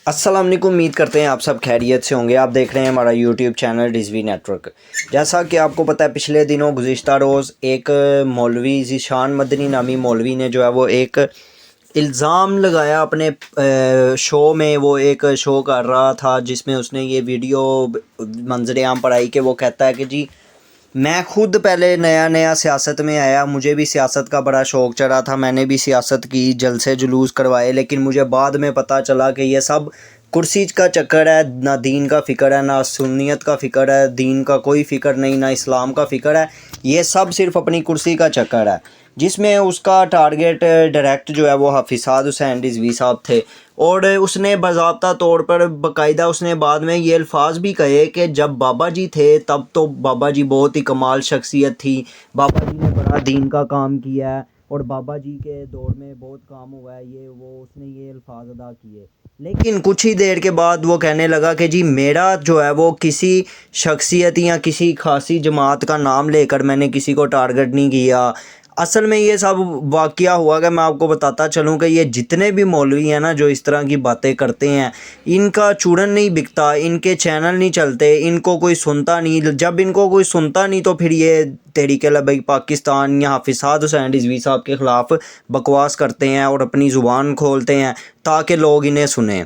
अस्सलाम वालेकुम। उम्मीद करते हैं आप सब खैरियत से होंगे। आप देख रहे हैं हमारा यूट्यूब चैनल रिजवी नेटवर्क। जैसा कि आपको पता है, पिछले दिनों गुज़िश्ता रोज़ एक मौलवी ज़ीशान मदनी नामी मौलवी ने जो है वो एक इल्ज़ाम लगाया अपने शो में। वो एक शो कर रहा था जिसमें उसने ये वीडियो मंजर आम पर आई कि वो कहता है कि जी मैं खुद पहले नया नया सियासत में आया, मुझे भी सियासत का बड़ा शौक़ चढ़ा था, मैंने भी सियासत की, जलसे जुलूस करवाए, लेकिन मुझे बाद में पता चला कि ये सब कुर्सी का चक्कर है, ना दीन का फ़िक्र है, ना सुन्नियत का फ़िक्र है, दीन का कोई फ़िक्र नहीं, ना इस्लाम का फ़िक्र है, ये सब सिर्फ़ अपनी कुर्सी का चक्कर है। जिसमें उसका टारगेट डायरेक्ट जो है वो हफीज़ाद हुसैन रिजवी साहब थे। और उसने बाज़ाब्ता तौर पर बाकायदा उसने बाद में ये अल्फाज भी कहे कि जब बाबा जी थे तब तो बाबा जी बहुत ही कमाल शख्सियत थी, बाबा जी ने बड़ा दीन का काम किया है और बाबा जी के दौर में बहुत काम हुआ है, ये वो उसने ये अल्फाज अदा किए। लेकिन कुछ ही देर के बाद वो कहने लगा कि जी मेरा जो है वो किसी शख्सियत या किसी खासी जमात का नाम लेकर मैंने किसी को टारगेट नहीं किया। असल में ये सब वाक़या हुआ कि मैं आपको बताता चलूँ कि ये जितने भी मौलवी हैं ना जो इस तरह की बातें करते हैं, इनका चूरन नहीं बिकता, इनके चैनल नहीं चलते, इनको कोई सुनता नहीं। जब इनको कोई सुनता नहीं तो फिर ये तहरीक लब्बैक पाकिस्तान या हफीज़ाद हुसैन रिजवी साहब के ख़िलाफ़ बकवास करते हैं और अपनी ज़ुबान खोलते हैं ताकि लोग इन्हें सुनें।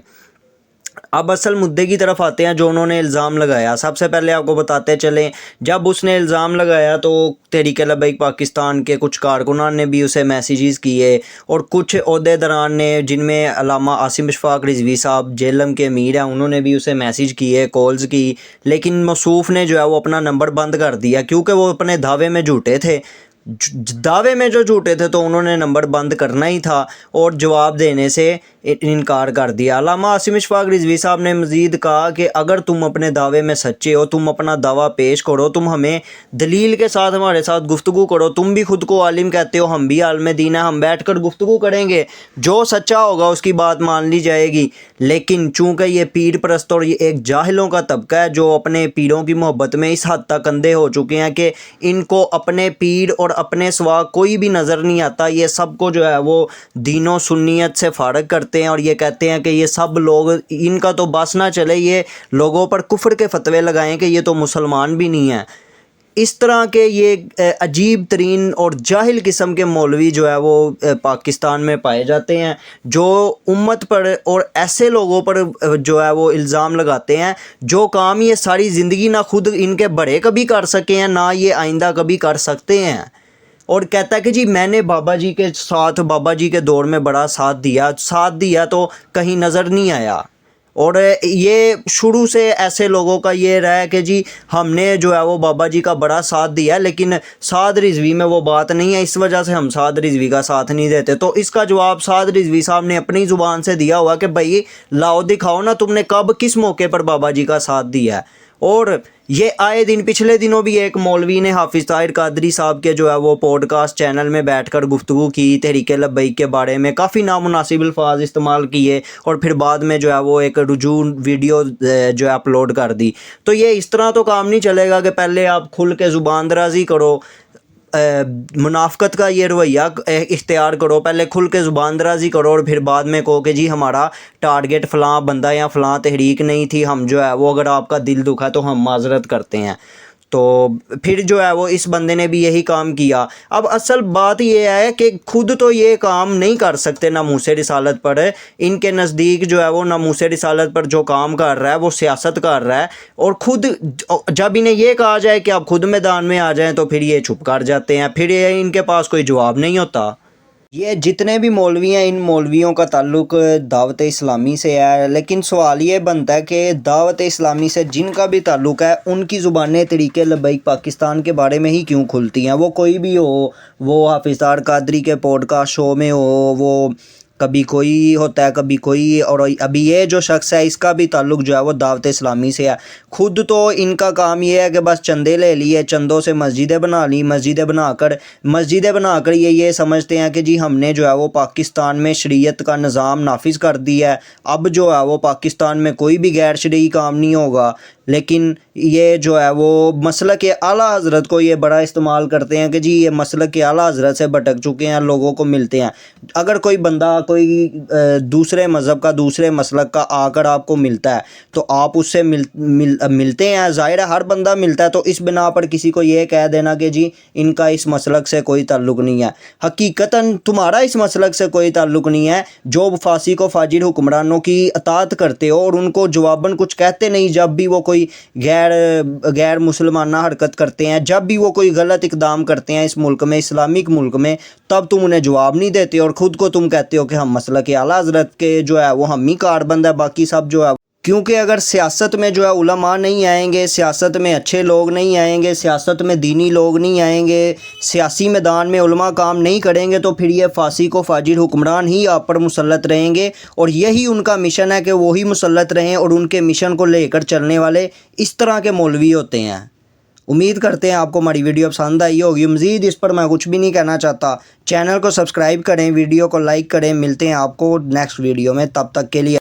अब असल मुद्दे की तरफ आते हैं जो उन्होंने इल्ज़ाम लगाया। सबसे पहले आपको बताते चलें, जब उसने इल्ज़ाम लगाया तो तहरीक लब्बैक पाकिस्तान के कुछ कारकुनान ने भी उसे मैसेजेस किए और कुछ ओहदेदारान ने, जिनमें अल्लामा आसिम इशफाक रिजवी साहब जेलम के अमीर हैं, उन्होंने भी उसे मैसेज किए, कॉल्स की। लेकिन मौसूफ़ ने जो है वो अपना नंबर बंद कर दिया क्योंकि वो अपने दावे में झूठे थे। दावे में जो झूठे थे तो उन्होंने नंबर बंद करना ही था और जवाब देने से इनकार कर दिया। अल्लामा आसिम इशफाक रिजवी साहब ने मज़ीद कहा कि अगर तुम अपने दावे में सच्चे हो, तुम अपना दावा पेश करो, तुम हमें दलील के साथ हमारे साथ गुफ्तगू करो। तुम भी खुद को आलिम कहते हो, हम भी आलिम दीन है, हम बैठ कर गुफ्तगू करेंगे, जो सच्चा होगा उसकी बात मान ली जाएगी। लेकिन चूँकि ये पीर परस्त और ये एक जाहिलों का तबका है जो अपने पीरों की मोहब्बत में इस हद तक अंधे हो चुके हैं कि इनको अपने पीर और अपने सिवा कोई भी नज़र नहीं आता। ये सबको जो है वो दीनों सुन्नियत से फ़ारग करते हैं और ये कहते हैं कि ये सब लोग, इनका तो बस ना चले, ये लोगों पर कुफ्र के फतवे लगाएं कि ये तो मुसलमान भी नहीं है। इस तरह के ये अजीब तरीन और जाहिल किस्म के मौलवी जो है वो पाकिस्तान में पाए जाते हैं, जो उम्मत पर और ऐसे लोगों पर जो है वो इल्ज़ाम लगाते हैं जो काम ये सारी ज़िंदगी ना खुद इनके बड़े कभी कर सके हैं, ना ये आइंदा कभी कर सकते हैं। और कहता है कि जी मैंने बाबा जी के साथ, बाबा जी के दौर में बड़ा साथ दिया तो कहीं नज़र नहीं आया। और ये शुरू से ऐसे लोगों का ये रहा है कि जी हमने जो है वो बाबा जी का बड़ा साथ दिया, लेकिन साद रिजवी में वो बात नहीं है, इस वजह से हम साद रिजवी का साथ नहीं देते। तो इसका जवाब साद रिजवी साहब ने अपनी ज़ुबान से दिया हुआ कि भाई लाओ दिखाओ ना, तुमने कब किस मौके पर बाबा जी का साथ दिया है। और ये आए दिन, पिछले दिनों भी एक मौलवी ने हाफिज़ ताहिर कादरी साहब के जो है वो पॉडकास्ट चैनल में बैठकर गुफ्तगू की, तहरीक लब्बैक के बारे में काफ़ी नामुनासिब अल्फाज इस्तेमाल किए और फिर बाद में जो है वो एक रुजू वीडियो जो है अपलोड कर दी। तो ये इस तरह तो काम नहीं चलेगा कि पहले आप खुल के ज़ुबान दराज़ी करो, मुनाफ़क़त का ये रवैया इख्तियार करो, पहले खुल के ज़ुबान दराज़ी करो और फिर बाद में कहो कि जी हमारा टारगेट फ़लाँ बंदा या फ़लाँ तहरीक नहीं थी, हम जो है वो अगर आपका दिल दुखा तो हम माज़रत करते हैं। तो फिर जो है वो इस बंदे ने भी यही काम किया। अब असल बात ये है कि खुद तो ये काम नहीं कर सकते ना मूसे रिसालत पर, इनके नज़दीक जो है वो ना मूसे रिसालत पर जो काम कर रहा है वो सियासत कर रहा है। और ख़ुद जब इन्हें ये कहा जाए कि आप खुद मैदान में आ जाएं तो फिर ये चुप कर जाते हैं, फिर ये इनके पास कोई जवाब नहीं होता। ये जितने भी मौलवी हैं, इन मौलवियों का ताल्लुक़ दावत इस्लामी से है, लेकिन सवाल ये बनता है कि दावत इस्लामी से जिनका भी ताल्लुक़ है उनकी ज़ुबानें तहरीक लब्बैक पाकिस्तान के बारे में ही क्यों खुलती हैं। वो कोई भी हो, वो हाफिज़ ताहिर कादरी के पॉडकास्ट शो में हो, वो कभी कोई होता है कभी कोई, और अभी ये जो शख्स है इसका भी ताल्लुक़ जो है वो दावत इस्लामी से है। खुद तो इनका काम ये है कि बस चंदे ले लिए, चंदों से मस्जिदें बना ली, मस्जिदें बनाकर ये समझते हैं कि जी हमने जो है वो पाकिस्तान में शरीयत का निज़ाम नाफिज कर दिया है, अब जो है वो पाकिस्तान में कोई भी गैर शरई काम नहीं होगा। लेकिन یہ جو ہے وہ مسلک اعلیٰ حضرت کو یہ بڑا استعمال کرتے ہیں کہ جی یہ مسلک اعلیٰ حضرت سے بھٹک چکے ہیں، لوگوں کو ملتے ہیں۔ اگر کوئی بندہ کوئی دوسرے مذہب کا دوسرے مسلک کا آ کر آپ کو ملتا ہے تو آپ اس سے ملتے ہیں، ظاہر ہے ہر بندہ ملتا ہے، تو اس بنا پر کسی کو یہ کہہ دینا کہ جی ان کا اس مسلک سے کوئی تعلق نہیں ہے، حقیقتاً تمہارا اس مسلک سے کوئی تعلق نہیں ہے جو فاسق و فاجر حکمرانوں کی اطاعت کرتے ہو اور ان کو جواباً کچھ کہتے نہیں جب بھی وہ کوئی غیر مسلمانہ حرکت کرتے ہیں، جب بھی وہ کوئی غلط اقدام کرتے ہیں اس ملک میں، اسلامک ملک میں، تب تم انہیں جواب نہیں دیتے اور خود کو تم کہتے ہو کہ ہم مسلک اعلیٰ حضرت کے جو ہے وہ ہم ہی کار بند ہے، باقی سب جو ہے، کیونکہ اگر سیاست میں جو ہے علماء نہیں آئیں گے، سیاست میں اچھے لوگ نہیں آئیں گے، سیاست میں دینی لوگ نہیں آئیں گے، سیاسی میدان میں علماء کام نہیں کریں گے، تو پھر یہ فاسق و فاجر حکمران ہی آپ پر مسلط رہیں گے، اور یہی ان کا مشن ہے کہ وہی مسلط رہیں، اور ان کے مشن کو لے کر چلنے والے اس طرح کے مولوی ہوتے ہیں۔ امید کرتے ہیں آپ کو ہماری ویڈیو پسند آئی ہوگی، مزید اس پر میں کچھ بھی نہیں کہنا چاہتا۔ چینل کو سبسکرائب کریں، ویڈیو کو لائک کریں، ملتے ہیں آپ کو نیکسٹ ویڈیو میں، تب تک کے لیے